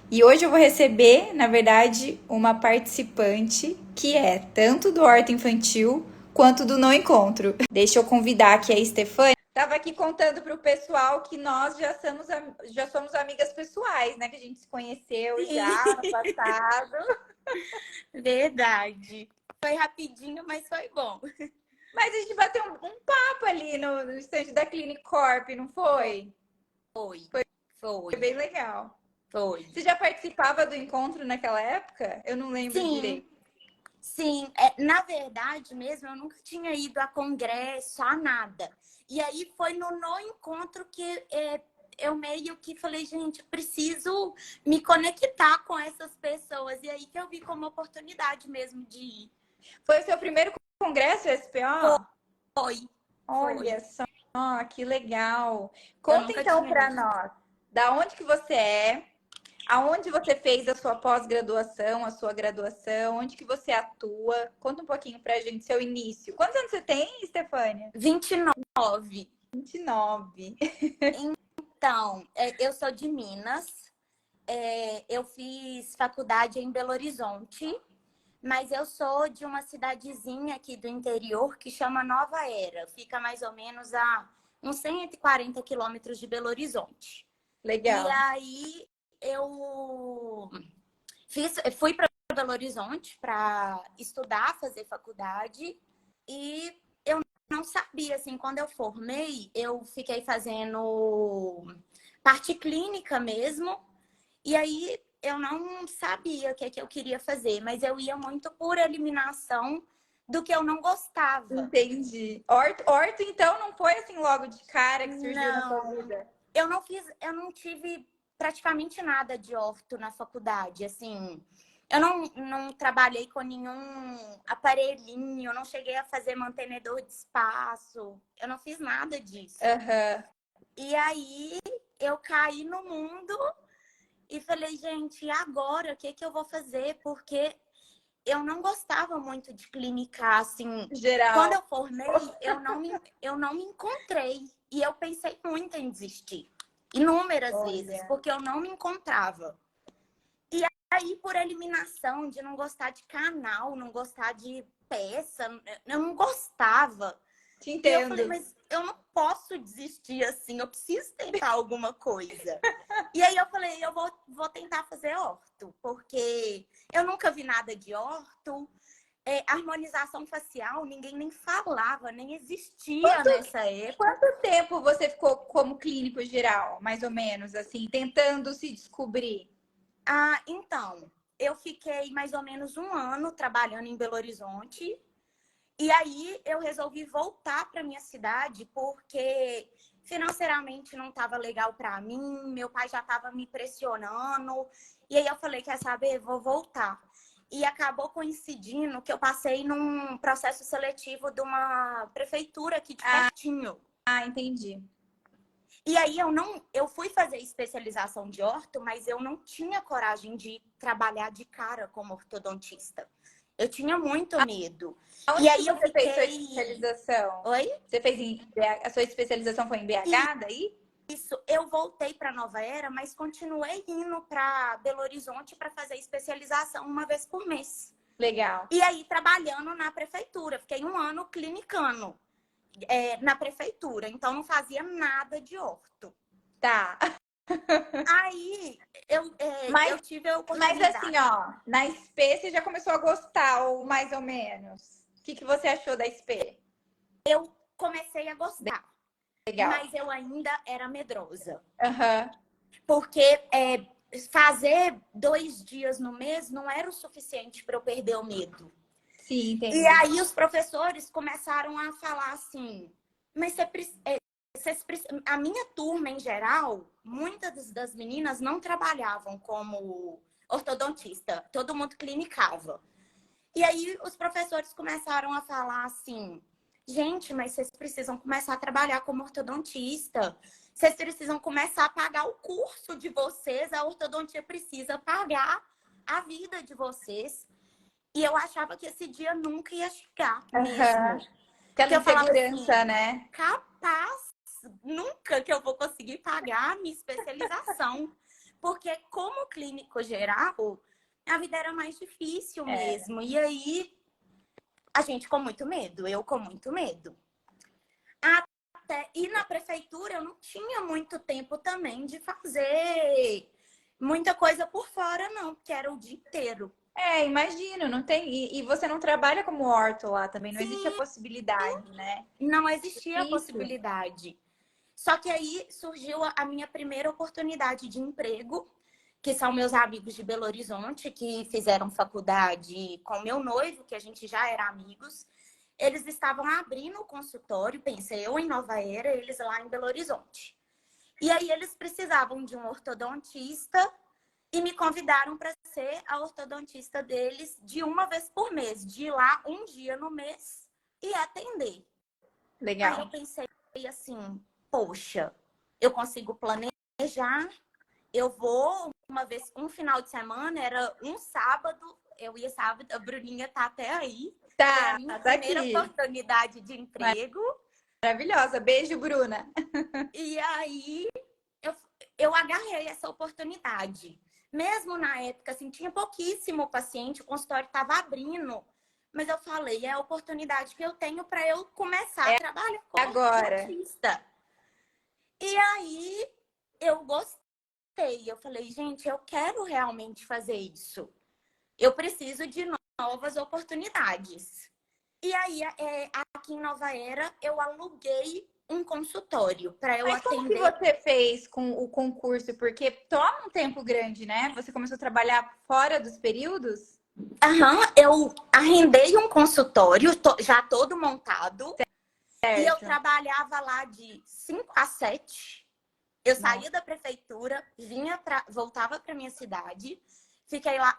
E hoje eu vou receber, na verdade, uma participante que é tanto do Horta Infantil quanto do Não Encontro. Deixa eu convidar aqui a Stefania. Tava aqui contando para o pessoal que nós já somos amigas pessoais, né? Que a gente se conheceu Sim, já no passado. verdade. Foi rapidinho, mas foi bom. Mas a gente bateu um papo ali no estande da Clinic Corp, não foi? Foi, Foi foi, bem legal. foi. Você já participava do encontro naquela época? Eu não lembro Sim, direito. sim. Na verdade mesmo, eu nunca tinha ido a congresso, a nada. E aí foi no encontro que eu meio que falei, gente, preciso me conectar com essas pessoas. E aí que eu vi como oportunidade mesmo de ir. Foi o seu primeiro congresso SPO? Foi, Olha foi. só, que legal. Eu Conta nunca então tinha para ido. nós, da onde que você é, aonde você fez a sua pós-graduação, a sua graduação, onde que você atua? Conta um pouquinho pra gente seu início. Quantos anos você tem, Stefânia? 29. 29. Então, eu sou de Minas. Eu fiz faculdade em Belo Horizonte, mas eu sou de uma cidadezinha aqui do interior que chama Nova Era. Fica mais ou menos a uns 140 quilômetros de Belo Horizonte. E Legal. aí eu fui para Belo Horizonte para estudar, fazer faculdade e eu não sabia, assim, quando eu formei, eu fiquei fazendo parte clínica mesmo. E aí eu não sabia o que eu queria fazer, mas eu ia muito por eliminação do que eu não gostava. Entendi. Horto, então, não foi assim logo de cara que surgiu na sua Não, vida? eu não tive praticamente nada de orto na faculdade, assim. Eu não trabalhei com nenhum aparelhinho, eu não cheguei a fazer mantenedor de espaço, eu não fiz nada disso. Aham. E aí eu caí no mundo e falei, gente, e agora o que eu vou fazer? Porque eu não gostava muito de clinicar, assim. Quando Geral. eu formei, eu não me encontrei. E eu pensei muito em desistir. Inúmeras vezes, Olha. porque eu não me encontrava. E aí, por eliminação, de não gostar de canal, não gostar de peça, eu não gostava. Te E eu falei, entendo. mas eu não posso desistir assim, eu preciso tentar alguma coisa. E aí eu falei, vou tentar fazer orto, porque eu nunca vi nada de orto. Harmonização facial, ninguém nem falava, nem existia Quanto, nessa época. quanto tempo você ficou como clínico geral, mais ou menos, assim, tentando se descobrir? Ah, então, eu fiquei mais ou menos um ano trabalhando em Belo Horizonte. E aí eu resolvi voltar para minha cidade porque financeiramente não estava legal para mim, meu pai já estava me pressionando. E aí eu falei, quer saber, vou voltar. E acabou coincidindo que eu passei num processo seletivo de uma prefeitura aqui de pertinho. Ah, entendi. E aí eu fui fazer especialização de orto, mas eu não tinha coragem de trabalhar de cara como ortodontista. Eu tinha muito medo. E Onde que aí eu você fez sua fiquei. especialização? Oi? Você fez a sua especialização foi em BH daí? Isso, eu voltei para Nova Era, mas continuei indo para Belo Horizonte para fazer especialização uma vez por mês. Legal. E aí trabalhando na prefeitura, fiquei um ano clinicando na prefeitura, então não fazia nada de orto. Tá. Aí eu Mas, tive a mas assim, oportunidade. ó, na SP você já começou a gostar, ou mais ou menos? O que que você achou da SP? Eu comecei a gostar, Legal. mas eu ainda era medrosa. Aham. Porque fazer 2 dias no mês não era o suficiente para eu perder o medo. Sim, E entendo. aí os professores começaram a falar assim, mas a minha turma em geral, muitas das meninas não trabalhavam como ortodontista, todo mundo clinicava. E aí os professores começaram a falar assim, gente, mas vocês precisam começar a trabalhar como ortodontista. Vocês precisam começar a pagar o curso de vocês, a ortodontia precisa pagar a vida de vocês. E eu achava que esse dia nunca ia chegar Aham. mesmo. Aquela Que eu falava insegurança, assim, né? capaz, nunca que eu vou conseguir pagar a minha especialização. porque como clínico geral, a vida era mais difícil mesmo. E aí, a gente com muito medo, eu com muito medo. E na prefeitura eu não tinha muito tempo também de fazer muita coisa por fora, não, porque era o dia inteiro. Imagino, não tem. E você não trabalha como orto lá também, não existe a Sim, possibilidade, né? não existia a Difícil. possibilidade. Só que aí surgiu a minha primeira oportunidade de emprego, que são meus amigos de Belo Horizonte, que fizeram faculdade com meu noivo, que a gente já era amigos. Eles estavam abrindo o consultório, pensei eu em Nova Era, eles lá em Belo Horizonte. E aí eles precisavam de um ortodontista e me convidaram para ser a ortodontista deles de uma vez por mês, de ir lá um dia no mês e atender. Aí eu Legal. pensei assim, poxa, eu consigo planejar, eu vou uma vez, um final de semana, era um sábado, eu ia sábado, a Bruninha tá até aí. Foi a Tá, minha tá primeira aqui. oportunidade de emprego. Maravilhosa. Beijo, Bruna. E aí eu, eu agarrei essa oportunidade. Mesmo na época, assim, tinha pouquíssimo paciente, o consultório estava abrindo. Mas eu falei, é a oportunidade que eu tenho para eu começar a trabalhar como Agora. dentista. E aí eu gostei. Eu falei, gente, eu quero realmente fazer isso. Eu preciso de novas oportunidades. E aí, aqui em Nova Era, eu aluguei um consultório para eu Mas como que atender. você fez com o concurso? Porque toma um tempo grande, né? Você começou a trabalhar fora dos períodos? Aham, eu arrendei um consultório, já todo montado, e eu Certo. trabalhava lá de 5 a 7. Eu Nossa, saía da prefeitura, voltava para minha cidade,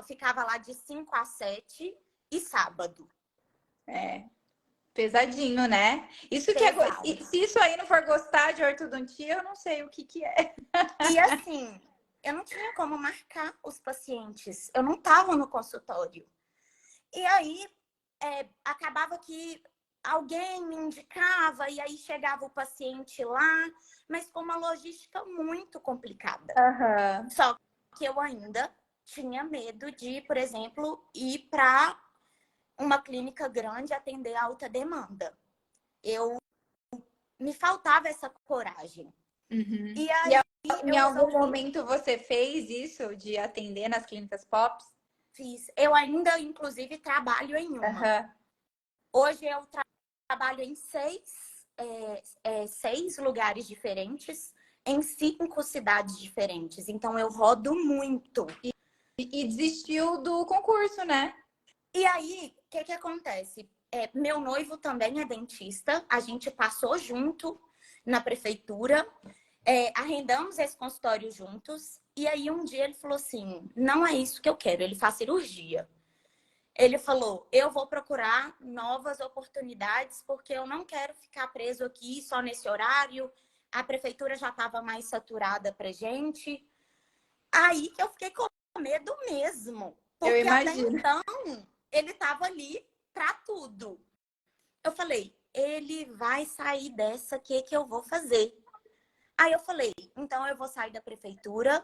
ficava lá de 5 a 7 e sábado. é pesadinho, né? Isso que é, Pesado. se isso aí não for gostar de ortodontia, eu não sei o que que é. E assim, eu não tinha como marcar os pacientes. Eu não estava no consultório. E aí, acabava que alguém me indicava e aí chegava o paciente lá, mas com uma logística muito complicada. Aham. Só que eu ainda tinha medo de, por exemplo, ir para uma clínica grande atender alta demanda. Me faltava essa coragem. Uhum. E E aí em eu algum resolvi, momento você fez isso de atender nas clínicas POPs? fiz. Eu ainda, inclusive, trabalho em uma. Aham. Hoje eu trabalho em seis lugares diferentes, em 5 cidades diferentes. Então eu rodo muito. E desistiu do concurso, né? E aí, o que acontece? Meu noivo também é dentista, a gente passou junto na prefeitura, arrendamos esse consultório juntos, e aí um dia ele falou assim: não é isso que eu quero, ele faz cirurgia. Ele falou: eu vou procurar novas oportunidades, porque eu não quero ficar preso aqui só nesse horário. A prefeitura já estava mais saturada pra gente. Aí que eu fiquei com medo mesmo, Eu porque até imagino. então ele estava ali para tudo. Eu falei: ele vai sair dessa, o que que eu vou fazer? Aí eu falei: então eu vou sair da prefeitura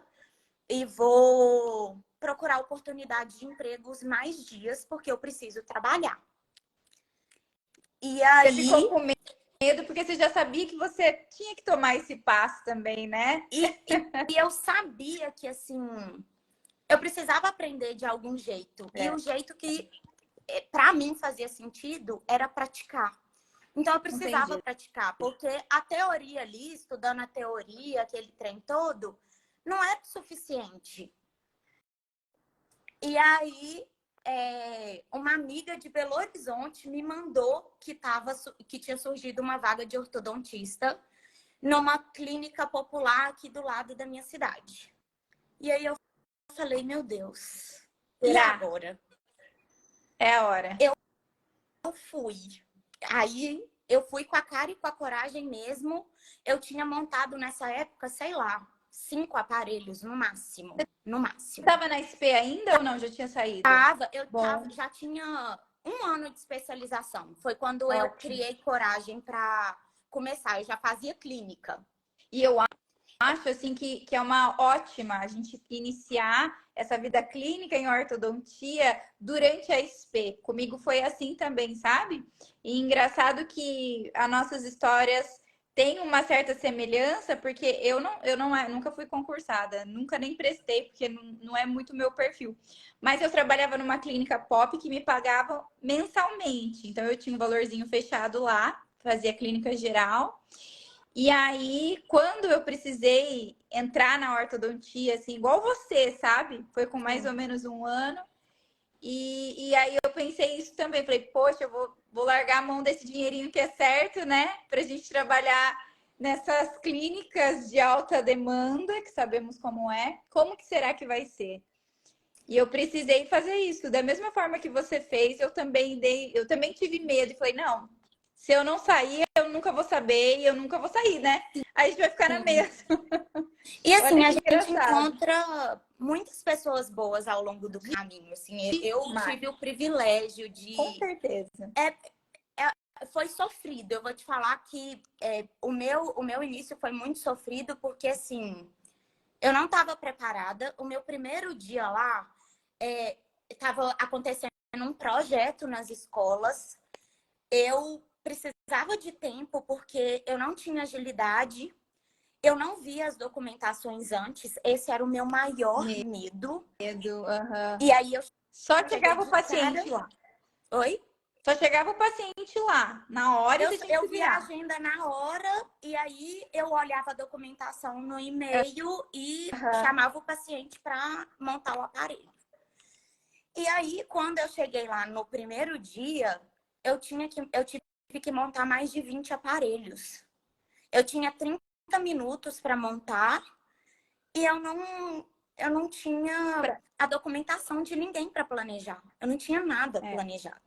e vou procurar oportunidade de empregos mais dias, porque eu preciso trabalhar. E Você aí, ficou com medo porque você já sabia que você tinha que tomar esse passo também, né? e eu sabia que, assim, eu precisava aprender de algum jeito. E É, o jeito que, para mim, fazia sentido era praticar. Então, eu precisava entendi. praticar, porque a teoria ali, estudando a teoria, aquele trem todo, não é suficiente. E aí, uma amiga de Belo Horizonte me mandou que tinha surgido uma vaga de ortodontista numa clínica popular aqui do lado da minha cidade. E aí eu falei, meu Deus, e Será? agora? É a hora. Eu fui. Aí eu fui com a cara e com a coragem mesmo. Eu tinha montado nessa época, sei lá, 5 aparelhos no máximo. No máximo. Tava na SP ainda ou não? Já tinha saído? Bom, Já tinha 1 ano de especialização. Foi quando eu ótimo. criei coragem para começar. Eu já fazia clínica. E eu acho assim que é uma ótima a gente iniciar essa vida clínica em ortodontia durante a SP. Comigo foi assim também, sabe? E engraçado que as nossas histórias têm uma certa semelhança, porque nunca fui concursada, nunca nem prestei, porque não é muito meu perfil. Mas eu trabalhava numa clínica pop que me pagava mensalmente. Então eu tinha um valorzinho fechado lá, fazia clínica geral. E aí, quando eu precisei entrar na ortodontia, assim, igual você, sabe? Foi com mais Sim. ou menos um ano. E aí eu pensei isso também. Falei, poxa, eu vou largar a mão desse dinheirinho que é certo, né? Pra gente trabalhar nessas clínicas de alta demanda, que sabemos como é. Como que será que vai ser? E eu precisei fazer isso. Da mesma forma que você fez, eu também tive medo e falei, não, se eu não sair, eu nunca vou saber e eu nunca vou sair, né? Aí a gente vai ficar na Sim. mesma. E assim, Olha a que gente engraçado. encontra muitas pessoas boas ao longo do caminho. Assim, eu Mas, tive o privilégio com de. certeza. Foi sofrido. Eu vou te falar que o meu início foi muito sofrido, porque assim, eu não estava preparada. O meu primeiro dia lá estava acontecendo um projeto nas escolas. Eu precisava de tempo porque eu não tinha agilidade. Eu não via as documentações antes. Esse era o meu maior medo. Medo, aham. E aí eu Só cheguei chegava o de cara. paciente lá. Oi? Só chegava o paciente lá, na hora e Eu, você tinha que eu se via a virar. agenda na hora e aí eu olhava a documentação no e-mail e Aham. chamava o paciente para montar o aparelho. E aí, quando eu cheguei lá no primeiro dia, eu tive que montar mais de 20 aparelhos. Eu tinha 30 minutos para montar e eu não tinha a documentação de ninguém para planejar. Eu não tinha nada É, planejado.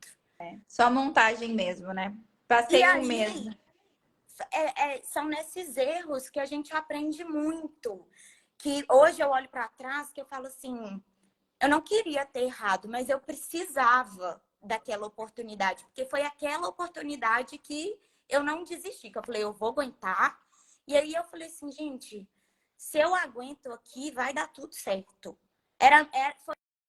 só montagem mesmo, né? E Passeio aí, mesmo. são nesses erros que a gente aprende muito. Que hoje eu olho para trás que eu falo assim, eu não queria ter errado, mas eu precisava daquela oportunidade, porque foi aquela oportunidade que eu não desisti, que eu falei, eu vou aguentar. E aí eu falei assim, gente, se eu aguento aqui, vai dar tudo certo.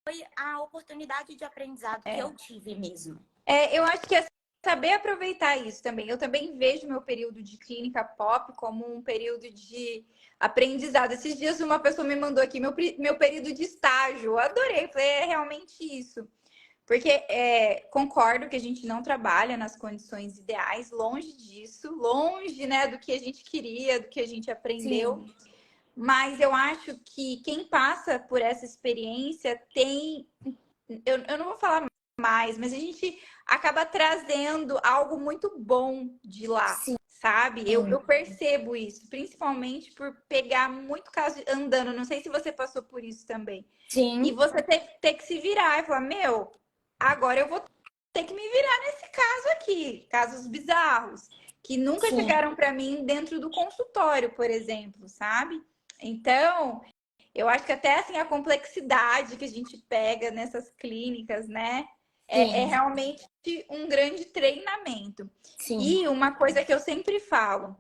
Foi a oportunidade de aprendizado que eu tive mesmo. Eu acho que é saber aproveitar isso também. Eu também vejo meu período de clínica pop como um período de aprendizado. Esses dias uma pessoa me mandou aqui meu período de estágio. Eu adorei, falei, é realmente isso. Porque concordo que a gente não trabalha nas condições ideais, longe disso, longe, né, do que a gente queria, do que a gente aprendeu. Sim, Mas eu acho que quem passa por essa experiência tem. Eu não vou falar mais, mas a gente acaba trazendo algo muito bom de lá, sim, sabe? Eu percebo isso, principalmente por pegar muito caso andando. Não sei se você passou por isso também. E sim, você ter que se virar e falar: meu, agora eu vou ter que me virar nesse caso aqui, casos bizarros, que nunca sim. chegaram para mim dentro do consultório, por exemplo, sabe? Então, eu acho que até assim a complexidade que a gente pega nessas clínicas, né? É Sim, realmente um grande treinamento. sim, E uma coisa que eu sempre falo,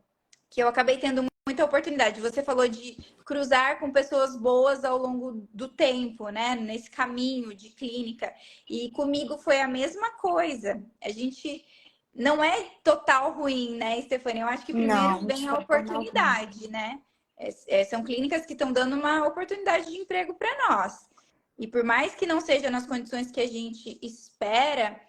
que eu acabei tendo muita oportunidade, você falou de cruzar com pessoas boas ao longo do tempo, né? Nesse caminho de clínica. E comigo foi a mesma coisa. A gente não é total ruim, né, Stefania? Eu acho que primeiro não, vem de a forma alguma. oportunidade, né? São clínicas que estão dando uma oportunidade de emprego para nós. E por mais que não seja nas condições que a gente espera,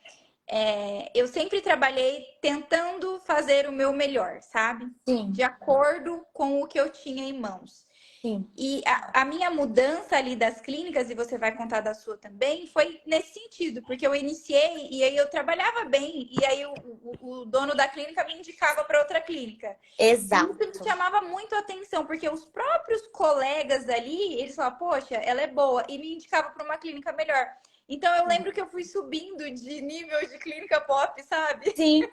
eu sempre trabalhei tentando fazer o meu melhor, sabe? De Sim, acordo com o que eu tinha em mãos. sim, E a minha mudança ali das clínicas, e você vai contar da sua também, foi nesse sentido, porque eu iniciei e aí eu trabalhava bem, e aí o dono da clínica me indicava para outra clínica. E isso me exato. chamava muito a atenção, porque os próprios colegas ali, eles falavam, poxa, ela é boa, e me indicava para uma clínica melhor. Então eu lembro que eu fui subindo de nível de clínica pop, sabe? Sim,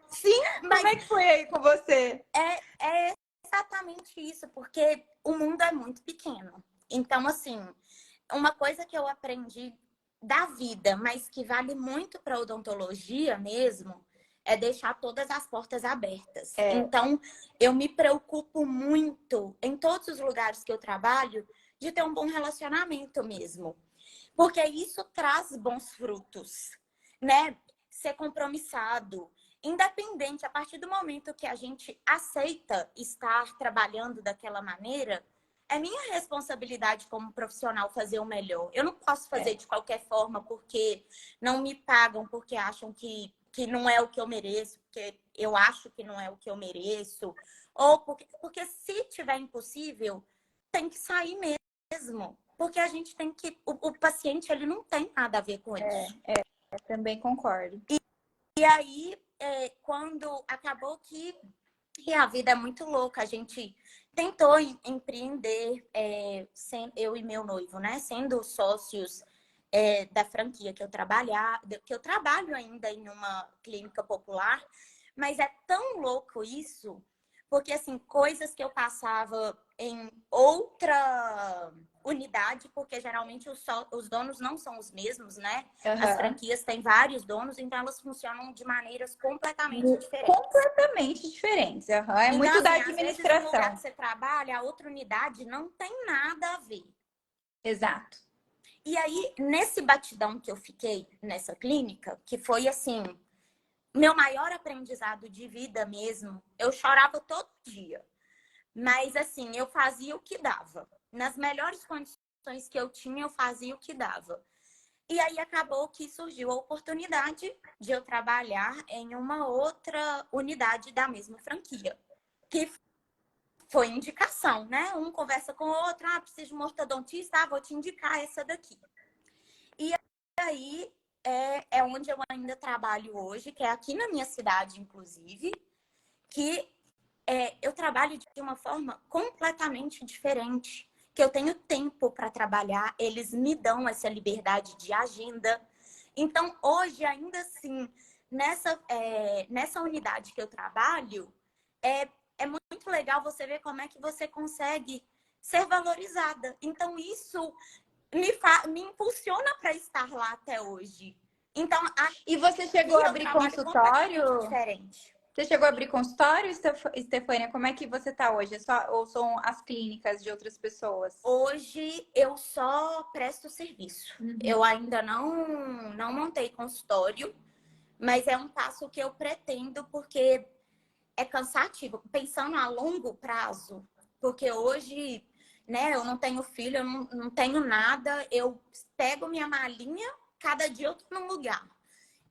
sim, Como mas é que foi aí com você? é exatamente isso, porque o mundo é muito pequeno. Então, assim, uma coisa que eu aprendi da vida, mas que vale muito para odontologia mesmo, é deixar todas as portas abertas. É. Então, eu me preocupo muito, em todos os lugares que eu trabalho, de ter um bom relacionamento mesmo. Porque isso traz bons frutos, né? Ser compromissado, independente, a partir do momento que a gente aceita estar trabalhando daquela maneira, é minha responsabilidade como profissional fazer o melhor. Eu não posso fazer de qualquer forma porque não me pagam, porque acham que não é o que eu mereço, porque eu acho que não é o que eu mereço, ou porque se tiver impossível, tem que sair mesmo. Porque a gente tem que... O paciente, ele não tem nada a ver com isso. Eu também concordo. E aí, quando acabou que... E a vida é muito louca. A gente tentou empreender, eu e meu noivo, né? Sendo sócios da franquia que eu trabalho ainda em uma clínica popular. Mas é tão louco isso, porque assim, coisas que eu passava em outra unidade, porque geralmente os donos não são os mesmos, né? As franquias têm vários donos, então elas funcionam de maneiras completamente diferentes. Completamente diferentes. É Então, muito da assim, às vezes o lugar administração. que você trabalha, a outra unidade não tem nada a ver. Exato. E aí, nesse batidão que eu fiquei nessa clínica, que foi assim, meu maior aprendizado de vida mesmo, eu chorava todo dia. Mas assim, eu fazia o que dava. Nas melhores condições que eu tinha, eu fazia o que dava. E aí acabou que surgiu a oportunidade de eu trabalhar em uma outra unidade da mesma franquia. Que foi indicação, né? Um conversa com o outro, preciso de um ortodontista, vou te indicar essa daqui. E aí é onde eu ainda trabalho hoje, que é aqui na minha cidade, inclusive, que eu trabalho de uma forma completamente diferente, que eu tenho tempo para trabalhar, eles me dão essa liberdade de agenda. Então, hoje, ainda assim, nessa unidade que eu trabalho, é muito legal você ver como é que você consegue ser valorizada. Então, isso me impulsiona para estar lá até hoje. Então, E você chegou a aqui eu abrir trabalho completamente consultório? diferente. Você chegou a abrir consultório, Estefânia? Como é que você tá hoje? Ou são as clínicas de outras pessoas? Hoje eu só presto serviço. Eu ainda não montei consultório, mas é um passo que eu pretendo porque é cansativo, pensando a longo prazo. Porque hoje, né, eu não tenho filho, eu não tenho nada, eu pego minha malinha, cada dia eu tô num lugar.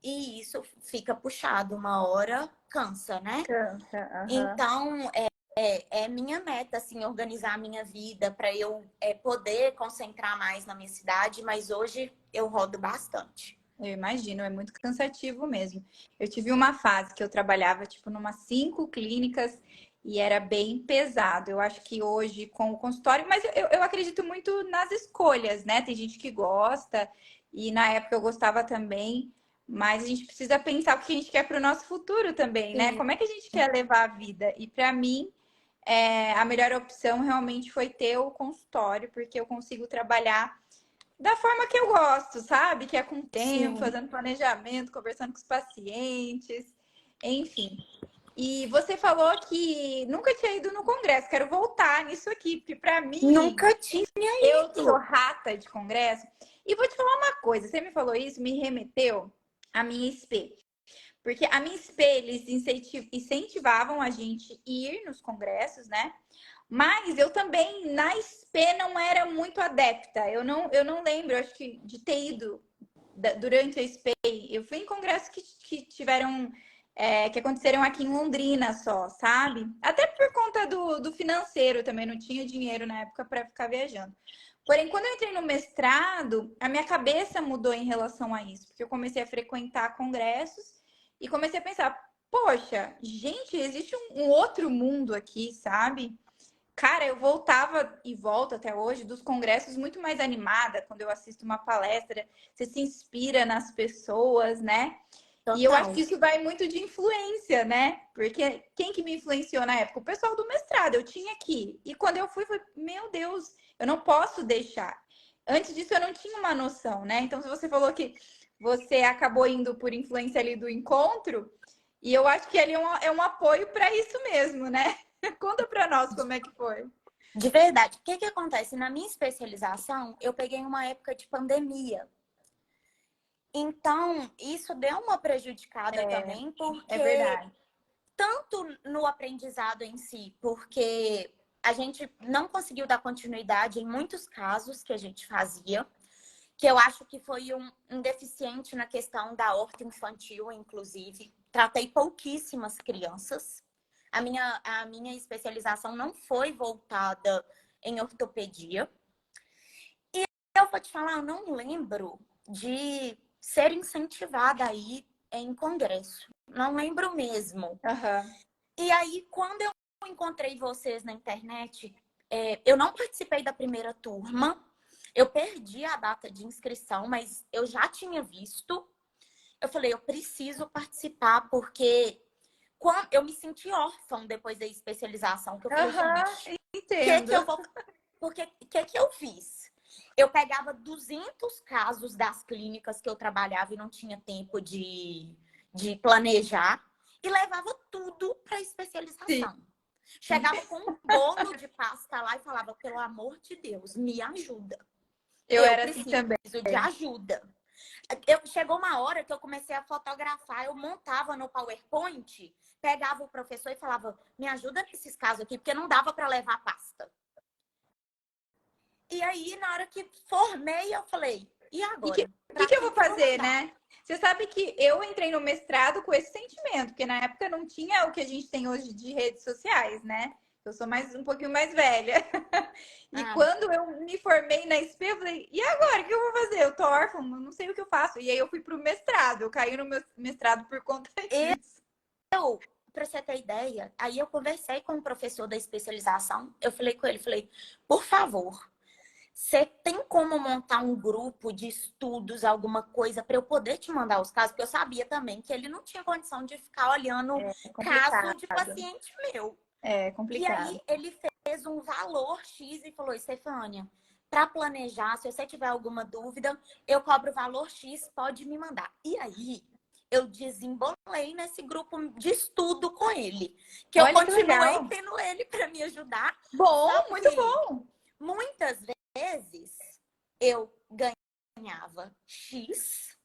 E isso fica puxado, uma hora cansa, né? Cansa. Então, é minha meta, assim, organizar a minha vida para eu poder concentrar mais na minha cidade, mas hoje eu rodo bastante. Eu imagino, é muito cansativo mesmo. Eu tive uma fase que eu trabalhava, tipo, numa 5 clínicas e era bem pesado. Eu acho que hoje, com o consultório, mas eu acredito muito nas escolhas, né? Tem gente que gosta, e na época eu gostava também, mas a gente precisa pensar o que a gente quer para o nosso futuro também, né? Sim. Como é que a gente quer levar a vida? E para mim, a melhor opção realmente foi ter o consultório, porque eu consigo trabalhar da forma que eu gosto, sabe? Que é com tempo, Sim. fazendo planejamento, conversando com os pacientes, enfim. E você falou que nunca tinha ido no congresso. Quero voltar nisso aqui, porque para mim, Nunca tinha eu sou ido. rata de congresso. E vou te falar uma coisa, você me falou isso, me remeteu à minha SP. Porque a minha SP, eles incentivavam a gente ir nos congressos, né? Mas eu também, na SP, não era muito adepta. Eu não lembro, acho que, de ter ido durante a SP. Eu fui em congressos que tiveram, que aconteceram aqui em Londrina só, sabe? Até por conta do financeiro também, não tinha dinheiro na época para ficar viajando. Porém, quando eu entrei no mestrado, a minha cabeça mudou em relação a isso, porque eu comecei a frequentar congressos e comecei a pensar, poxa, gente, existe um outro mundo aqui, sabe? Cara, eu voltava e volto até hoje dos congressos muito mais animada quando eu assisto uma palestra, você se inspira nas pessoas, né? E eu acho Total. que isso vai muito de influência, né? Porque quem que me influenciou na época? O pessoal do mestrado, eu tinha aqui. E quando eu fui, foi, meu Deus, eu não posso deixar. Antes disso, eu não tinha uma noção, né? Então, se você falou que você acabou indo por influência ali do encontro, E eu acho que ele é um apoio para isso mesmo, né? Conta para nós como é que foi. De verdade, o que que acontece? Na minha especialização, eu peguei uma época de pandemia. Então, isso deu uma prejudicada também, É porque verdade. tanto no aprendizado em si, porque a gente não conseguiu dar continuidade em muitos casos que a gente fazia, que eu acho que foi um deficiente na questão da horta infantil, inclusive. Tratei pouquíssimas crianças. A minha especialização não foi voltada em ortopedia. Eu vou te falar, eu não lembro de ser incentivada aí em congresso. Não lembro mesmo. Aham. E aí, quando eu encontrei vocês na internet, eu não participei da primeira turma. Eu perdi a data de inscrição, mas eu já tinha visto. Eu falei, eu preciso participar, porque eu me senti órfã depois da especialização, que eu falei, Aham, gente, entendo. eu vou. Porque o que eu fiz? Eu pegava 200 casos das clínicas que eu trabalhava e não tinha tempo de planejar e levava tudo para Sim. especialização. Chegava com um bolo de pasta lá e falava, pelo amor de Deus, me ajuda. Eu Eu era assim preciso também. de ajuda. Chegou uma hora que eu comecei a fotografar, eu montava no PowerPoint, pegava o professor e falava, me ajuda nesses casos aqui, porque não dava para levar a pasta. E aí, na hora que formei, eu falei, e E que, agora? Para que eu quem vou que eu vou fazer, mandar? né? Você sabe que eu entrei no mestrado com esse sentimento, porque na época não tinha o que a gente tem hoje de redes sociais, né? Eu sou um pouquinho mais velha. E Ah, quando eu me formei na SP, eu falei, e agora? O que eu vou fazer? Eu tô órfã, eu não sei o que eu faço. E aí eu fui pro mestrado, eu caí no meu mestrado por conta disso. para você ter ideia, aí eu conversei com o professor da especialização, eu falei com ele, falei, por favor, você tem como montar um grupo de estudos, alguma coisa, para eu poder te mandar os casos? Porque eu sabia também que ele não tinha condição de ficar olhando É caso complicado. de paciente meu. É E complicado. aí ele fez um valor X e falou, Estefânia, para planejar, se você tiver alguma dúvida, eu cobro o valor X, pode me mandar. E aí eu desembolei nesse grupo de estudo com ele, que eu Olha que continuei legal. tendo ele para me ajudar, Bom, só muito que bom. muitas vezes eu ganhava X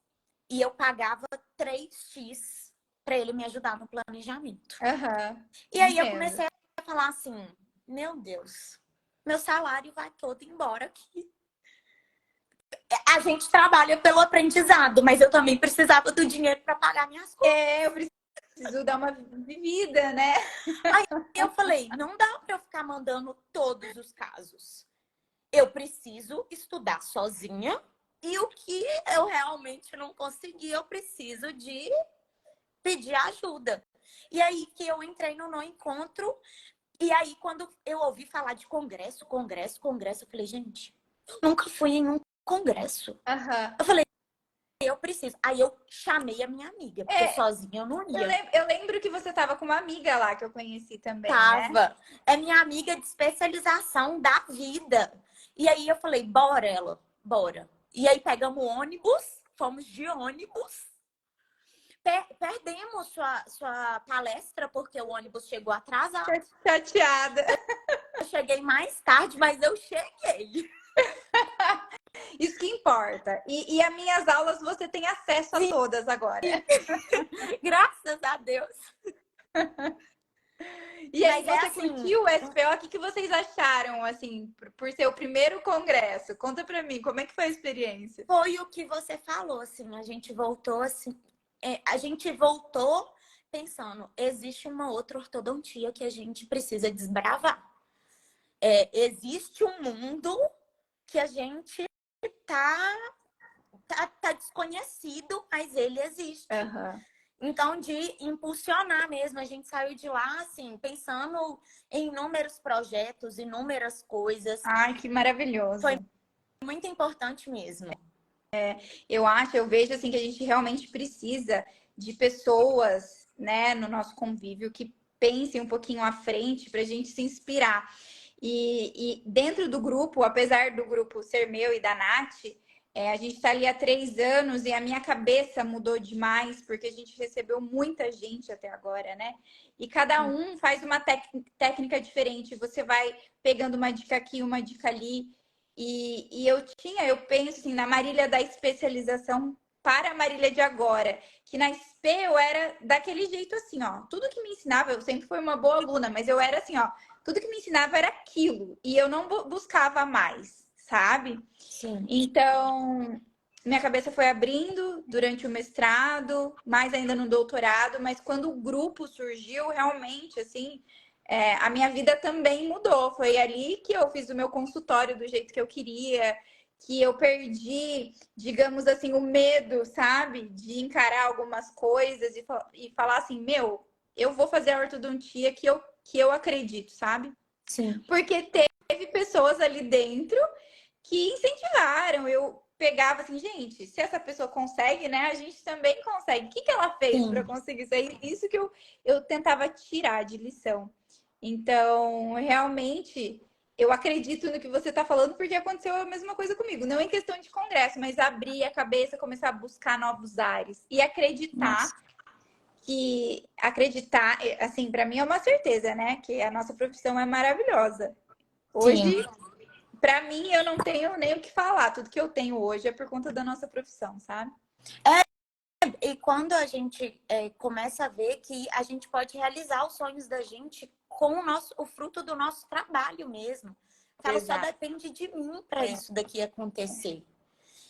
e eu pagava 3x para ele me ajudar no planejamento. Aham, E aí eu entendo. comecei a falar assim, meu Deus, meu salário vai todo embora aqui. A gente trabalha pelo aprendizado, mas eu também precisava do dinheiro para pagar minhas contas. É, eu preciso dar uma vivida, né? Aí eu falei, não dá para eu ficar mandando todos os casos. Eu preciso estudar sozinha e o que eu realmente não consegui, eu preciso de pedir ajuda. E aí que eu entrei no encontro. E aí, quando eu ouvi falar de congresso, eu falei, gente, eu nunca fui em um congresso. Aham. Eu falei, eu preciso. Aí eu chamei a minha amiga, porque É, sozinha eu não ia. eu lembro que você tava com uma amiga lá que eu conheci também, né? Tava. É minha amiga de especialização da vida. E aí eu falei, bora ela, bora. E aí pegamos o ônibus, fomos de ônibus. Perdemos sua palestra porque o ônibus chegou atrasado. Chateada. Eu cheguei mais tarde, mas eu cheguei. Isso que importa. E as minhas aulas você tem acesso a Sim, todas agora. graças a Deus. E aí, Mas é você assim, curtiu o SPO? O que que vocês acharam, assim, por ser o primeiro congresso? Conta pra mim, como é que foi a experiência? foi o que você falou, assim, a gente voltou assim, a gente voltou pensando, existe uma outra ortodontia que a gente precisa desbravar. Existe um mundo que a gente tá desconhecido, mas ele existe. Aham. Então, de impulsionar mesmo, a gente saiu de lá, assim, pensando em inúmeros projetos, inúmeras coisas. Ai, que Foi maravilhoso. muito importante mesmo. Eu vejo assim que a gente realmente precisa de pessoas, né, no nosso convívio que pensem um pouquinho à frente para a gente se inspirar. E dentro do grupo, apesar do grupo ser meu e da Nath, A gente está ali há 3 anos e a minha cabeça mudou demais, porque a gente recebeu muita gente até agora, né? E cada um faz uma técnica diferente. Você vai pegando uma dica aqui, uma dica ali. E eu penso assim, na Marília da especialização para a Marília de agora, que na SP eu era daquele jeito assim, ó. Tudo que me ensinava, eu sempre fui uma boa aluna, mas eu era assim, ó. Tudo que me ensinava era aquilo. E eu não buscava mais, sabe? Sim. Então, minha cabeça foi abrindo durante o mestrado, mais ainda no doutorado, mas quando o grupo surgiu, realmente, assim, a minha vida também mudou. Foi ali que eu fiz o meu consultório do jeito que eu queria, que eu perdi, digamos assim, o medo, sabe, de encarar algumas coisas e falar assim, meu, eu vou fazer a ortodontia que eu acredito, sabe? Sim. Porque teve pessoas ali dentro que incentivaram. Eu pegava assim, gente, se essa pessoa consegue, né, a gente também consegue. O que ela fez para Sim. conseguir isso aí? Isso que eu tentava tirar de lição. Então, realmente, eu acredito no que você está falando, porque aconteceu a mesma coisa comigo. Não em questão de congresso, mas abrir a cabeça, começar a buscar novos ares e Nossa. acreditar, assim, para mim é uma certeza, né, que a nossa profissão é maravilhosa. Sim. Hoje, para mim, eu não tenho nem o que falar. Tudo que eu tenho hoje é por conta da nossa profissão, sabe? E quando a gente começa a ver que a gente pode realizar os sonhos da gente com o fruto do nosso trabalho mesmo. Fala, só Exato. depende de mim para isso daqui acontecer.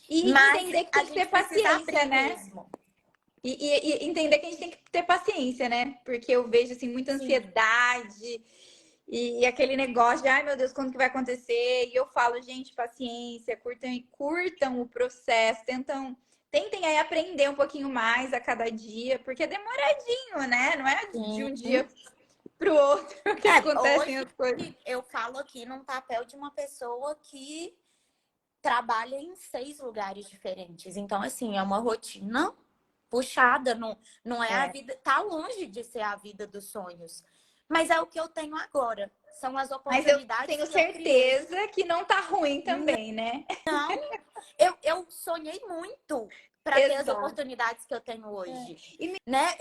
E Mas entender que a tem que ter gente precisa paciência, abrir né? mesmo. E entender que a gente tem que ter paciência, né? Porque eu vejo, assim, muita Sim. ansiedade e aquele negócio de, ai, meu Deus, quando que vai acontecer? E eu falo, gente, paciência, curtam o processo, tentem aí aprender um pouquinho mais a cada dia, porque é demoradinho, né? Não é de um Sim. dia pro outro que acontecem Hoje as coisas. eu falo aqui num papel de uma pessoa que trabalha em 6 lugares diferentes. Então, assim, é uma rotina puxada, não é a É. vida, tá longe de ser a vida dos sonhos. Mas é o que eu tenho agora. São as Mas eu oportunidades tenho que eu criei. certeza que não tá ruim também, né? Não, eu sonhei muito para ter as Exato. oportunidades que eu tenho hoje. E me- Né?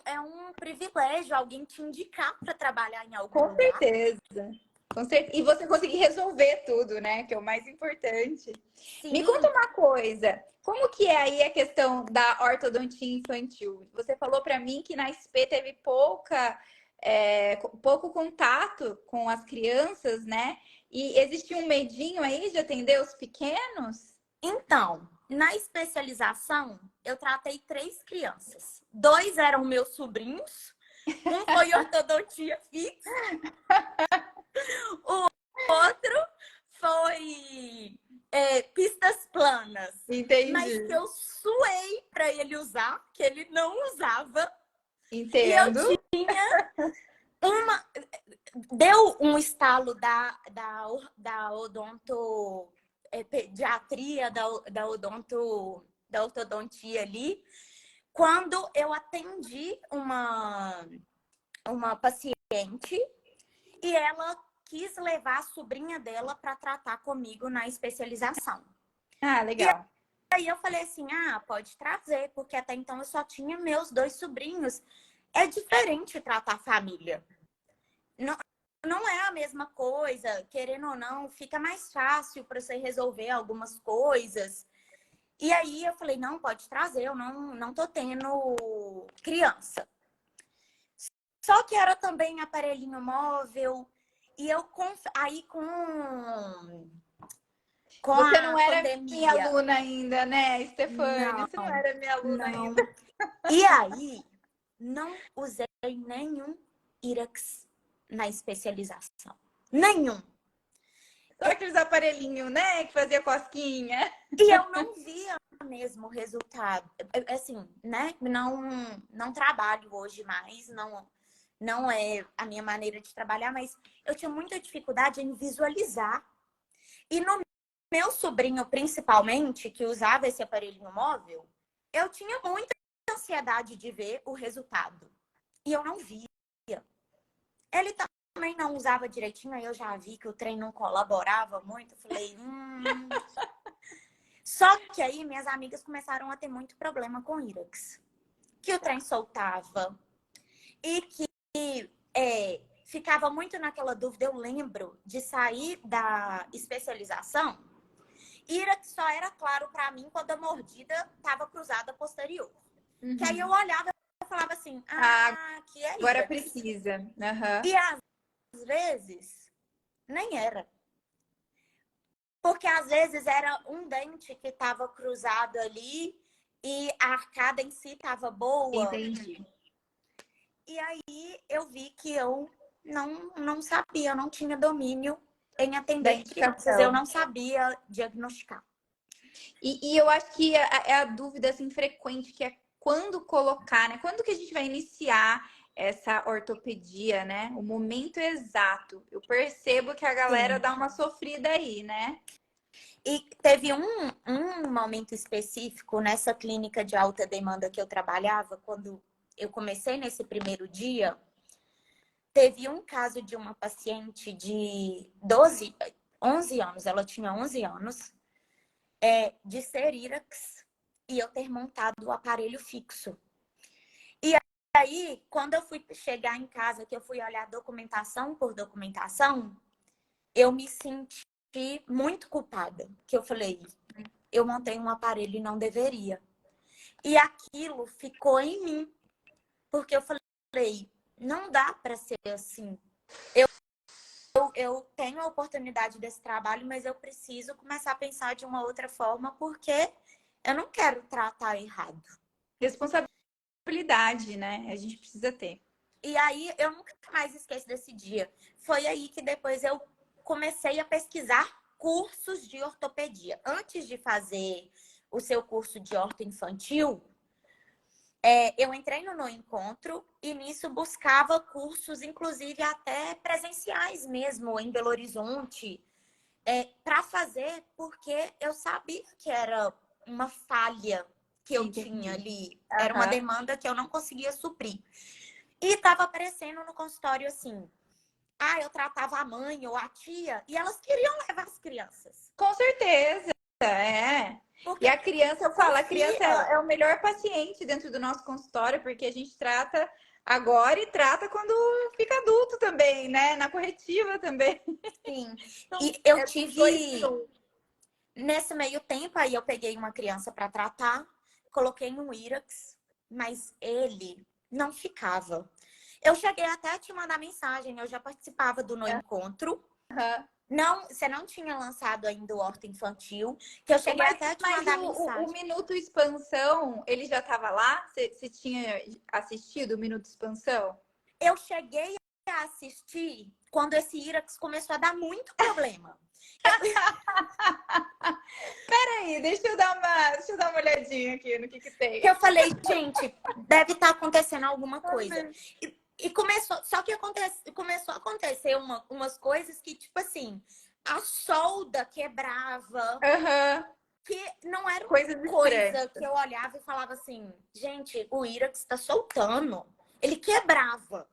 É um privilégio alguém te indicar para trabalhar em algum com lugar. certeza. Com certeza. E você conseguir resolver tudo, né? Que é o mais importante. Me conta Sim, uma coisa. Como que é aí a questão da ortodontia infantil? Você falou para mim que na SP teve pouco contato com as crianças, né? E existe um medinho aí de atender os pequenos? então, na especialização, eu tratei 3 crianças. 2 eram meus sobrinhos, um foi ortodontia fixa, o outro foi pistas planas. Mas que Entendi. eu suei para ele usar, que ele não usava. E eu Entendo. uma. Deu um estalo da odonto. Pediatria, da ortodontia ali, quando eu atendi uma paciente e ela quis levar a sobrinha dela para tratar comigo na especialização. Ah, E legal. aí eu falei assim, pode trazer, porque até então eu só tinha meus 2 sobrinhos. É diferente tratar a família. Não, não é a mesma coisa, querendo ou não, fica mais fácil para você resolver algumas coisas. E aí eu falei, não, pode trazer, eu não tô tendo criança. Só que era também aparelhinho móvel. E eu, aí com Você não a era minha pandemia, aluna ainda, né, Stefânia? Você não não, era minha aluna não. ainda. E aí, não usei nenhum IRAX na especialização. Nenhum. Só aqueles aparelhinhos, né, que fazia cosquinha. E eu não via mesmo resultado. Assim, né? Não trabalho hoje mais, não é a minha maneira de trabalhar, mas eu tinha muita dificuldade em visualizar. E no meu sobrinho, principalmente, que usava esse aparelhinho móvel, eu tinha muita ansiedade de ver o resultado. E eu não via. Ele também não usava direitinho, aí eu já vi que o trem não colaborava muito. Eu falei, Só que aí minhas amigas começaram a ter muito problema com írax. Que o trem soltava e que ficava muito naquela dúvida. Eu lembro de sair da especialização, írax só era claro para mim quando a mordida estava cruzada posterior. Que aí eu olhava e falava assim, que é agora írax. precisa. E às vezes nem era. Porque às vezes era um dente que estava cruzado ali e a arcada em si estava boa. Entendi. E aí eu vi que eu não sabia, eu não tinha domínio em atender crianças, eu não sabia diagnosticar. E eu acho que é a dúvida assim, frequente, que é quando colocar, né? Quando que a gente vai iniciar essa ortopedia, né? O momento exato. Eu percebo que a galera Sim. dá uma sofrida aí, né? E teve um momento específico nessa clínica de alta demanda que eu trabalhava, quando eu comecei nesse primeiro dia, teve um caso de uma paciente de 11 anos, ela tinha 11 anos, de ser írax e eu ter montado o aparelho fixo. E aí, quando eu fui chegar em casa, que eu fui olhar documentação por documentação, eu me senti muito culpada. Que eu falei, eu montei um aparelho e não deveria. E aquilo ficou em mim. Porque eu falei, não dá para ser assim. Eu tenho a oportunidade desse trabalho, mas eu preciso começar a pensar de uma outra forma, porque eu não quero tratar errado. Responsabilidade, né? A gente precisa ter. E aí, eu nunca mais esqueço desse dia. Foi aí que depois eu comecei a pesquisar cursos de ortopedia. Antes de fazer o seu curso de orto infantil, eu entrei no Encontro e nisso buscava cursos, inclusive até presenciais mesmo, em Belo Horizonte, para fazer, porque eu sabia que era uma falha que eu tinha ali. Era uma demanda que eu não conseguia suprir. E estava aparecendo no consultório assim, eu tratava a mãe ou a tia, e elas queriam levar as crianças. Com certeza, é. Porque E a criança, eu falo, a criança confia. é o melhor paciente dentro do nosso consultório, porque a gente trata agora e trata quando fica adulto também, né? Na corretiva também. Sim. Então, E eu os dois tive, em um. nesse meio tempo, aí eu peguei uma criança para tratar, coloquei um írax, mas ele não ficava. Eu cheguei até a te mandar mensagem, eu já participava do No Encontro. Não, você não tinha lançado ainda o Horto Infantil, que eu cheguei até a te mandar mensagem. O Minuto Expansão, ele já estava lá? Você tinha assistido o Minuto Expansão? Eu cheguei a assistir quando esse írax começou a dar muito problema. Peraí, deixa eu dar uma olhadinha aqui no que tem. Eu falei, gente, deve estar acontecendo alguma coisa. E começou, só que começou a acontecer umas coisas que, tipo assim, a solda quebrava, que não era coisa que eu olhava e falava assim, gente, o írax está soltando. Ele quebrava.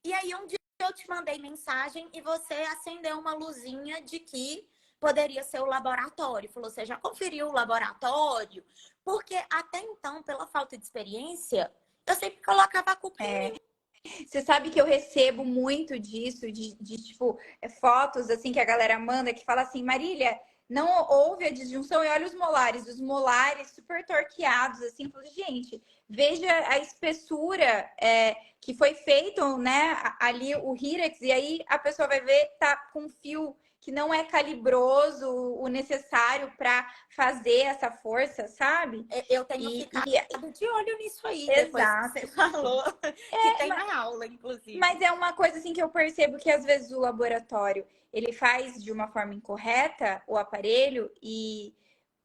E aí um dia eu te mandei mensagem e você acendeu uma luzinha de que poderia ser o laboratório. Falou, você já conferiu o laboratório? Porque até então, pela falta de experiência, eu sempre colocava a culpa em mim. Você sabe que eu recebo muito disso, de tipo, fotos assim que a galera manda que fala assim, Marília, não houve a disjunção e olha os molares super torqueados, assim, eu falo, gente, veja a espessura que foi feito, né, ali o Hyrax, e aí a pessoa vai ver tá com fio que não é calibroso o necessário para fazer essa força, sabe? Eu tenho ficado de olho nisso aí, depois que você falou, que tem na aula, inclusive. Mas é uma coisa assim que eu percebo que às vezes o laboratório ele faz de uma forma incorreta o aparelho e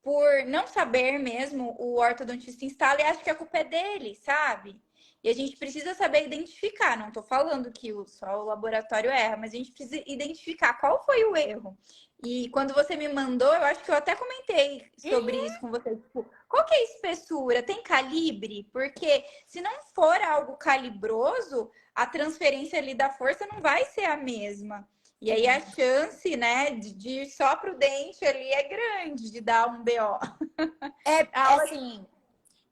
por não saber mesmo, o ortodontista instala e acha que a culpa é dele, sabe? E a gente precisa saber identificar. Não tô falando que só o laboratório erra, mas a gente precisa identificar qual foi o erro. E quando você me mandou, eu acho que eu até comentei sobre isso com você. Tipo, qual que é a espessura? Tem calibre? Porque se não for algo calibroso, a transferência ali da força não vai ser a mesma. E aí a chance, né, de ir só pro dente ali é grande de dar um BO. A aula Assim,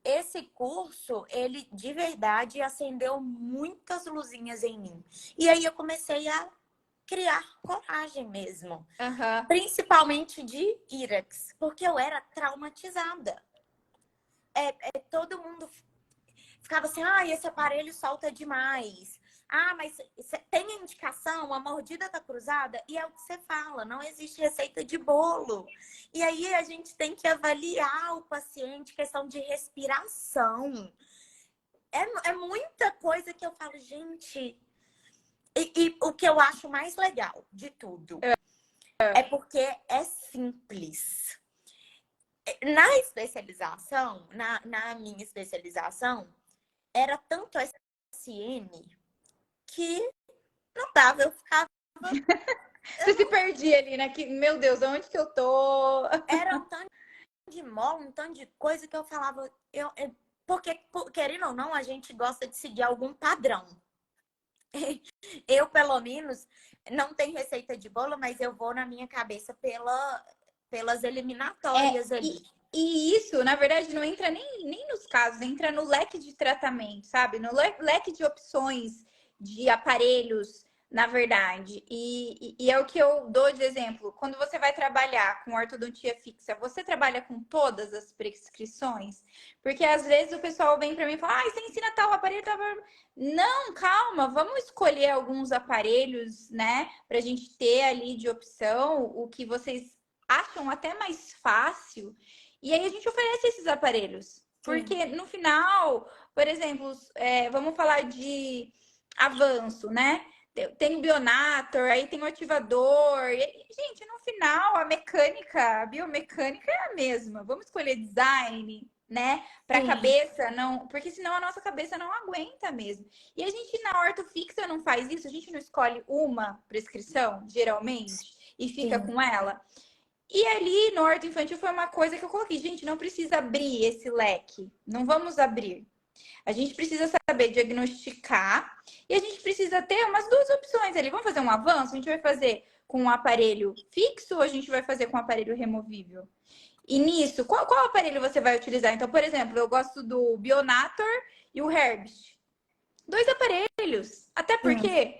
esse curso, ele de verdade acendeu muitas luzinhas em mim. E aí eu comecei a criar coragem mesmo. Aham. Principalmente de írax, porque eu era traumatizada. Todo mundo ficava assim, ah, esse aparelho solta demais. Ah, mas tem a indicação, a mordida tá cruzada? E é o que você fala, não existe receita de bolo. E aí a gente tem que avaliar o paciente, questão de respiração. É muita coisa que eu falo, gente. E o que eu acho mais legal de tudo é porque é simples. Na especialização, na minha especialização, era tanto SN que não dava, eu ficava. Você se perdia ali, né? Que, meu Deus, onde que eu tô? Era um tanto de mola, um tanto de coisa que eu falava. Porque, querendo ou não, a gente gosta de seguir algum padrão. Eu, pelo menos, não tenho receita de bolo, mas eu vou na minha cabeça pelas É, eliminatórias ali. e isso, na verdade, não entra nem nos casos, entra no leque de tratamento, sabe? No leque de opções de aparelhos, na verdade. E é o que eu dou de exemplo. Quando você vai trabalhar com ortodontia fixa, você trabalha com todas as prescrições? Porque às vezes o pessoal vem para mim e fala: ah, você ensina tal aparelho, tal aparelho. Não, calma, vamos escolher alguns aparelhos, né, para a gente ter ali de opção o que vocês acham até mais fácil. E aí a gente oferece esses aparelhos. Sim, Porque no final, por exemplo, vamos falar de avanço, né? Tem o Bionator, aí tem o ativador. E, gente, no final, a mecânica, a biomecânica é a mesma. Vamos escolher design, né? Para a sim, cabeça, não, porque senão a nossa cabeça não aguenta meso. E a gente na ortofixa não faz isso, a gente não escolhe uma prescrição, geralmente, e fica sim. com ela. E ali no orto infantil foi uma coisa que eu coloquei, gente, não precisa abrir esse leque, não vamos abrir. A gente precisa saber diagnosticar e a gente precisa ter umas duas opções ali. Vamos fazer um avanço? A gente vai fazer com um aparelho fixo ou a gente vai fazer com um aparelho removível? E nisso, qual aparelho você vai utilizar? Então, por exemplo, eu gosto do Bionator e o Herbst. Dois aparelhos. Até Sim. porque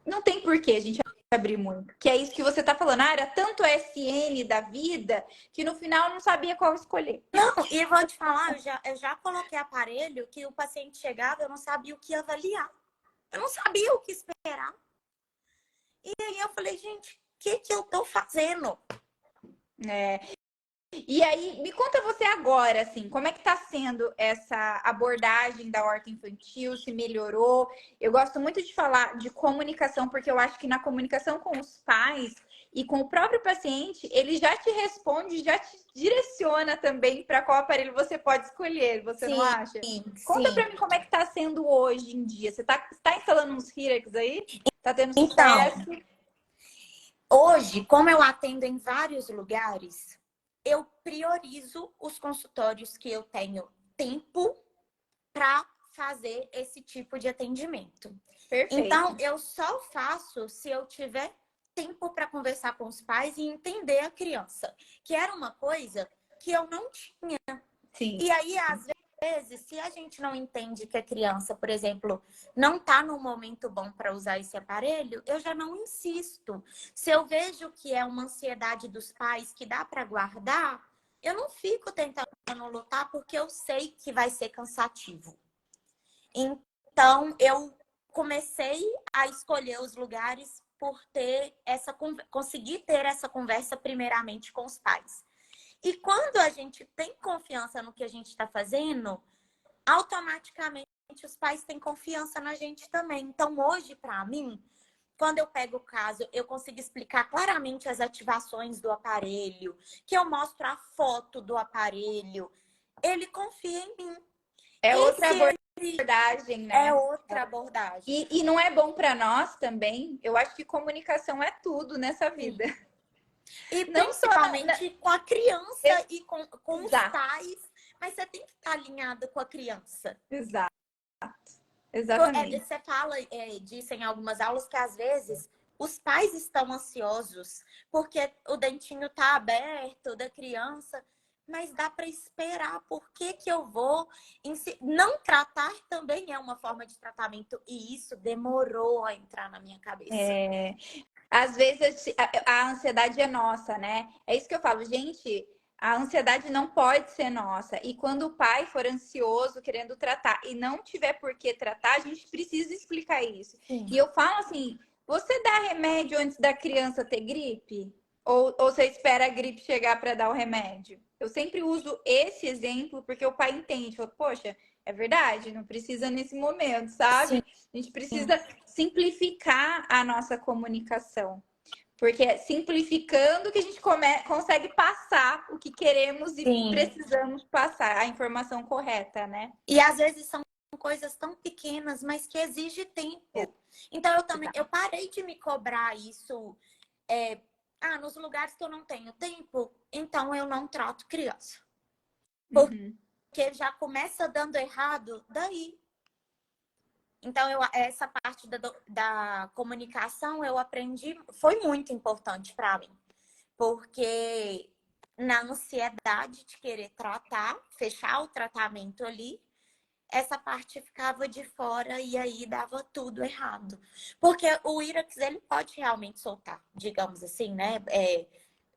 não tem porquê a gente abrir muito. Que é isso que você tá falando. Ah, era tanto SN da vida que no final eu não sabia qual escolher. Não, e vou te falar, eu já coloquei aparelho que o paciente chegava, eu não sabia o que avaliar. Eu não sabia o que esperar. E aí eu falei, gente, o que eu tô fazendo? É. E aí, me conta você agora, assim, como é que tá sendo essa abordagem da horta infantil? Se melhorou? Eu gosto muito de falar de comunicação, porque eu acho que na comunicação com os pais e com o próprio paciente, ele já te responde, já te direciona também para qual aparelho você pode escolher, você não Sim, acha? Conta sim. para mim como é que tá sendo hoje em dia. Você tá instalando uns Hyrax aí? Tá tendo Então, sucesso? hoje, como eu atendo em vários lugares, eu priorizo os consultórios que eu tenho tempo para fazer esse tipo de atendimento. Então, Perfeito. eu só faço se eu tiver tempo para conversar com os pais e entender a criança, que era uma coisa que eu não tinha. Sim. E aí, às vezes, se a gente não entende que a criança, por exemplo, não está num momento bom para usar esse aparelho, eu já não insisto. Se eu vejo que é uma ansiedade dos pais que dá para guardar, eu não fico tentando lutar porque eu sei que vai ser cansativo. Então, eu comecei a escolher os lugares por conseguir ter essa conversa primeiramente com os pais. E quando a gente tem confiança no que a gente está fazendo, automaticamente os pais têm confiança na gente também. Então, hoje, para mim, quando eu pego o caso, eu consigo explicar claramente as ativações do aparelho, que eu mostro a foto do aparelho, ele confia em mim. É E outra se ele abordagem, é né? outra abordagem. E não é bom para nós também. Eu acho que comunicação é tudo nessa vida. Sim. E Não só principalmente com a criança e com os exato, pais, mas você tem que estar alinhado com a criança. exato, exatamente. Você fala disso em algumas aulas que às vezes os pais estão ansiosos porque o dentinho tá aberto da criança, mas dá para esperar. Por que que eu vou não tratar também é uma forma de tratamento e isso demorou a entrar na minha cabeça. É, às vezes a ansiedade é nossa, né? É isso que eu falo, gente. A ansiedade não pode ser nossa. E quando o pai for ansioso, querendo tratar, e não tiver por que tratar, a gente precisa explicar isso. Sim. E eu falo assim: você dá remédio antes da criança ter gripe? Ou você espera a gripe chegar para dar o remédio? Eu sempre uso esse exemplo porque o pai entende. Fala, poxa, é verdade, não precisa nesse momento, Sim. sabe? A gente precisa simplificar a nossa comunicação. Porque é simplificando que a gente consegue passar o que queremos e Sim. precisamos passar, a informação correta, né? E às vezes são coisas tão pequenas, mas que exige tempo. Então eu parei de me cobrar isso. Nos lugares que eu não tenho tempo, então eu não trato criança. Uhum. Porque já começa dando errado daí. Então, essa parte da comunicação eu aprendi, foi muito importante para mim. Porque na ansiedade de querer tratar, fechar o tratamento ali, essa parte ficava de fora e aí dava tudo errado. Porque o Irax, ele pode realmente soltar, digamos assim, né?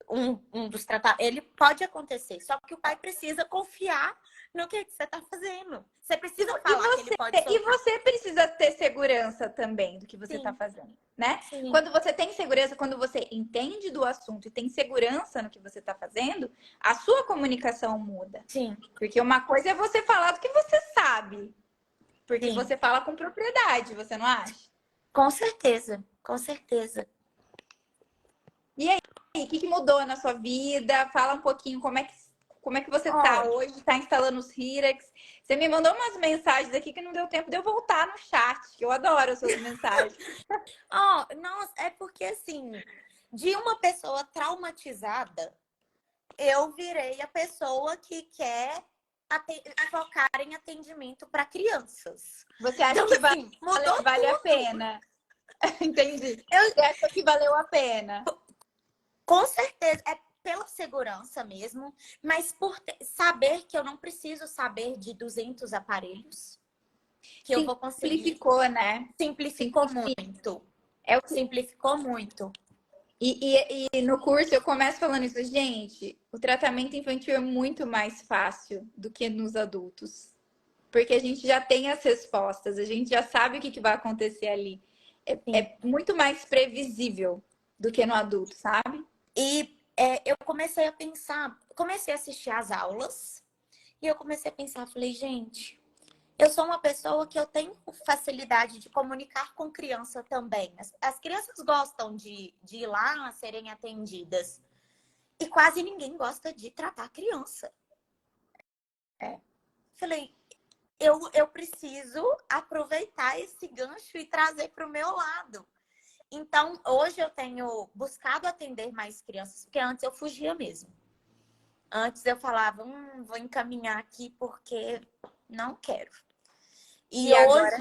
Um dos tratamentos, ele pode acontecer, só que o pai precisa confiar no que você está fazendo. Você precisa falar que ele pode E soltar. você precisa ter segurança também do que você está Sim, fazendo, né? sim, Quando você tem segurança, quando você entende do assunto e tem segurança no que você está fazendo, a sua comunicação muda. sim, Porque uma coisa é você falar do que você sabe, porque sim. você fala com propriedade, você não acha? Com certeza, com certeza. E aí, o que mudou na sua vida? Fala um pouquinho como é que você tá Olha, hoje, tá instalando os Hirax. Você me mandou umas mensagens aqui que não deu tempo de eu voltar no chat, que eu adoro as suas mensagens. nossa, é porque assim, de uma pessoa traumatizada, eu virei a pessoa que quer focar em atendimento para crianças. Você acha Então, que assim, mudou vale a tudo. pena? Entendi. Eu, Você acha que valeu a pena? com certeza, é pela segurança mesmo, mas por saber que eu não preciso saber de 200 aparelhos, que eu vou conseguir. Simplificou, né? Simplificou muito. É o que... Simplificou muito. E no curso eu começo falando isso, gente, o tratamento infantil é muito mais fácil do que nos adultos. Porque a gente já tem as respostas, a gente já sabe o que vai acontecer ali. Sim. É muito mais previsível do que no adulto, sabe? E eu comecei a pensar, comecei a assistir às aulas e eu comecei a pensar, falei, gente, eu sou uma pessoa que eu tenho facilidade de comunicar com criança também. As crianças gostam de ir lá serem atendidas e quase ninguém gosta de tratar criança. Falei, eu preciso aproveitar esse gancho e trazer para o meu lado. Então, hoje eu tenho buscado atender mais crianças, porque antes eu fugia mesmo. Antes eu falava, vou encaminhar aqui porque não quero. E E agora?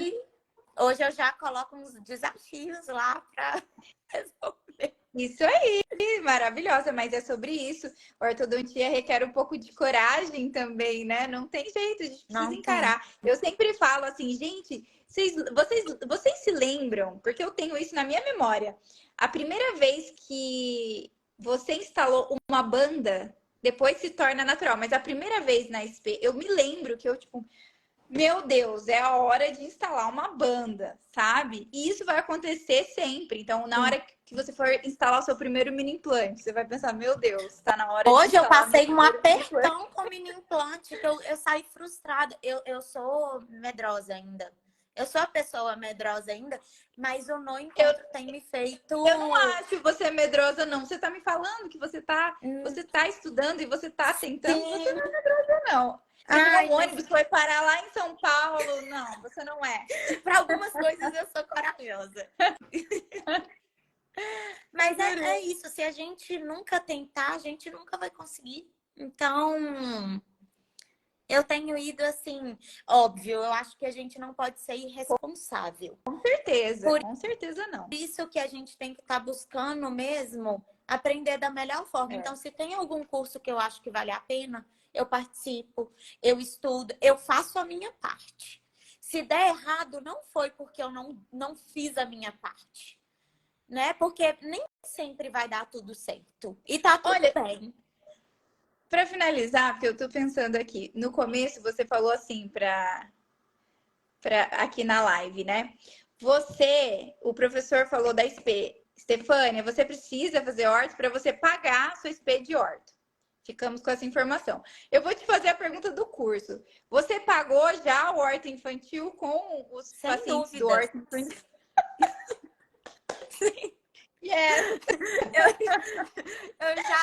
hoje eu já coloco uns desafios lá para resolver. Isso aí, maravilhosa, mas é sobre isso. A ortodontia requer um pouco de coragem também, né? Não tem jeito, a gente precisa Não tem. encarar. Eu sempre falo assim, gente, vocês se lembram, porque eu tenho isso na minha memória. A primeira vez que você instalou uma banda, depois se torna natural, mas a primeira vez na SP, eu me lembro que eu, tipo, meu Deus, é a hora de instalar uma banda, sabe? E isso vai acontecer sempre. Então, na Sim. hora que você for instalar o seu primeiro mini implante, você vai pensar, meu Deus, está na hora de Hoje eu instalar meu passei um primeiro mini implante. apertão com o mini implante, que eu saí frustrada. Eu sou medrosa ainda. Eu sou a pessoa medrosa ainda, mas o no Eu, encontro tem me feito. eu não acho você medrosa, não. Você tá me falando que você tá estudando e você tá tentando, você não Sim. é medrosa, não. Pegou Ai, um mas ônibus, foi parar lá em São Paulo. Não, você não é. para algumas coisas eu sou corajosa. Mas é isso, se a gente nunca tentar, a gente nunca vai conseguir. Então, Eu tenho ido assim, óbvio, eu acho que a gente não pode ser irresponsável. Com certeza não. Por isso que a gente tem que estar buscando mesmo aprender da melhor forma. É. Então, se tem algum curso que eu acho que vale a pena, eu participo, eu estudo, eu faço a minha parte. Se der errado, não foi porque eu não fiz a minha parte, né? Porque nem sempre vai dar tudo certo. E tá tudo bem. Para finalizar, porque eu tô pensando aqui, no começo você falou assim para aqui na live, né? O professor falou da SP, Stefânia, você precisa fazer orto para você pagar a sua SP de orto. Ficamos com essa informação. Eu vou te fazer a pergunta do curso. Você pagou já o orto infantil com os Sem pacientes dúvidas. do orto infantil? Sim. Yes.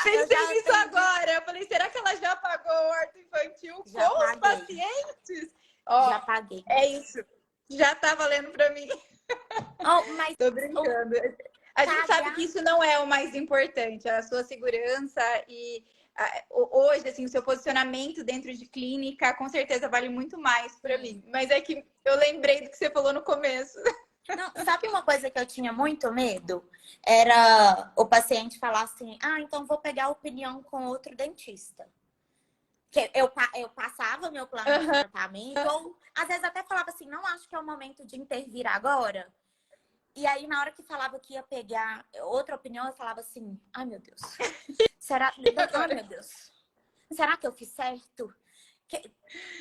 Pensei nisso agora. Eu falei, será que ela já pagou o orto infantil já com paguei. os pacientes? Ó, já paguei. É isso. Já tá valendo para mim. Mas Tô brincando. A gente sabe que isso não é o mais importante. A sua segurança e hoje, assim, o seu posicionamento dentro de clínica, com certeza vale muito mais para mim. Mas é que eu lembrei do que você falou no começo. Não, sabe uma coisa que eu tinha muito medo? Era o paciente falar assim, então vou pegar a opinião com outro dentista. Que eu passava meu plano de tratamento, ou às vezes até falava assim, não acho que é o momento de intervir agora. E aí, na hora que falava que ia pegar outra opinião, eu falava assim, ai meu Deus. Será? Ai meu Deus. Será que eu fiz certo?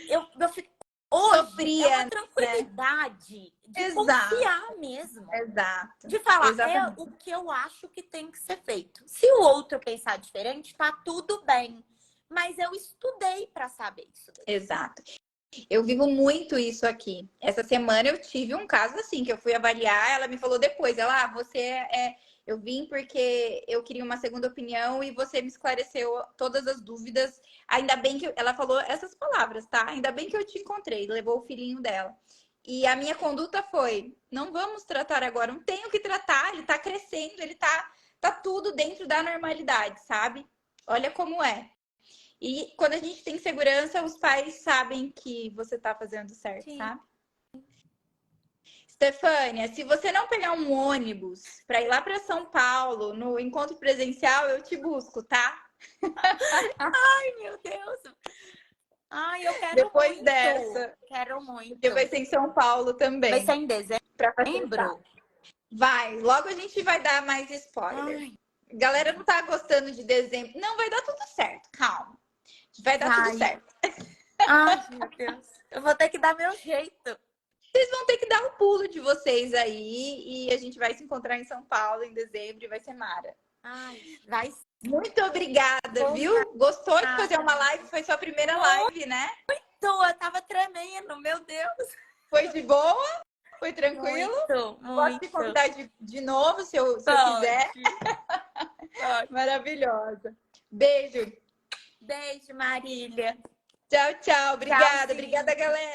Eu fico... Hoje é uma tranquilidade de confiar mesmo. Exato. De falar, Exatamente. é o que eu acho que tem que ser feito. Se o outro pensar diferente, tá tudo bem. Mas eu estudei para saber isso. Exato. Eu vivo muito isso aqui. Essa semana eu tive um caso assim, que eu fui avaliar, ela me falou depois, eu vim porque eu queria uma segunda opinião e você me esclareceu todas as dúvidas. Ainda bem que ela falou essas palavras, tá? Ainda bem que eu te encontrei, levou o filhinho dela. E a minha conduta foi: não vamos tratar agora, não tenho que tratar, ele tá crescendo, ele tá tudo dentro da normalidade, sabe? Olha como é. E quando a gente tem segurança, os pais sabem que você tá fazendo certo, Sim. sabe? Stefânia, se você não pegar um ônibus para ir lá para São Paulo no encontro presencial, eu te busco, tá? Ai, meu Deus. Ai, eu quero Depois muito. dessa. Quero muito. Porque vai ser em São Paulo também. Vai ser em dezembro? Vai. Logo a gente vai dar mais spoiler. Ai. Galera não tá gostando de dezembro. Não, vai dar tudo certo. Calma. Vai dar tudo certo. Ai, meu Deus. Eu vou ter que dar meu jeito. Vocês vão ter que dar um pulo de vocês aí e a gente vai se encontrar em São Paulo em dezembro e vai ser mara. Ai, vai. Muito obrigada, viu? Gostou de fazer uma live? Foi sua primeira live, né? Eu tava tremendo, meu Deus. Foi de boa? Foi tranquilo? Muito. Posso te convidar de novo, se eu quiser? Pode. Maravilhosa. Beijo. Beijo, Marília. Tchau, tchau. Obrigada. Tchauzinho. Obrigada, galera.